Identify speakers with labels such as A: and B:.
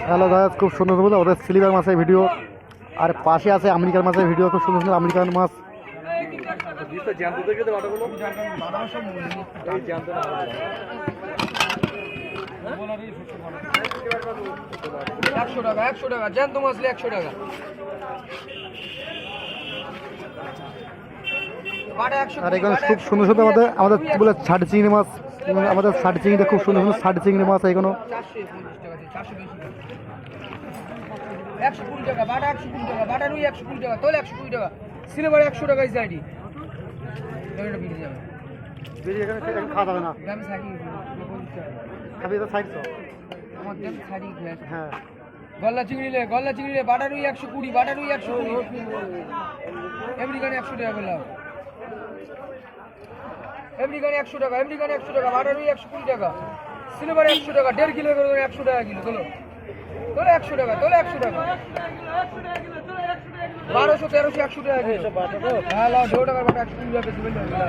A: Hello guys, খুব সুন্দর সুন্দর ওদের সিলভার মাছের ভিডিও, আর পাশে আছে আমেরিকার মাছের ভিডিও। খুব সুন্দর সুন্দর আমেরিকান মাছ।
B: একশো টাকা জ্যান্ত মাছ 100 টাকা।
A: আর এখানে খুব সুন্দর সুন্দর আমাদের আমাদের কি বলে ছাড় চিংড়ি মাছ, আমাদের ছাড় চিংড়ি খুব সুন্দর সুন্দর ছাড় চিংড়ি মাছ এখানে।
B: 120 টাকা বাটা, 120 টাকা বাটা, রুই 120 টাকা, তোল 120 টাকা, সিলভার 100 টাকা এই সাইডি। এটা বিড়ি যাবে,
A: বিড়ি এখানে খাওয়া যাবে না।
B: দাম সাইডি
A: খাবি তো সাইড তো
B: আমার দাম সাইডি গ্লাস।
A: হ্যাঁ,
B: গল্লা চিংড়ি লে বাটা রুই 120, বাটা রুই 120, আমেরিকান 100 টাকা বললাম। আমেরিকান 100 টাকা, আমেরিকান 100 টাকা, বাটা রুই 120 টাকা, সিলভার 100 টাকা, 1.5 কিলো করে 100 টাকা কিলো। তোলো তোলে 100 টাকা, তোলে 100 টাকা, 1200 1300 100 টাকা কিলো। হ্যাঁ লাও 2 টাকার বাটা 120 টাকা বেশি বললাম।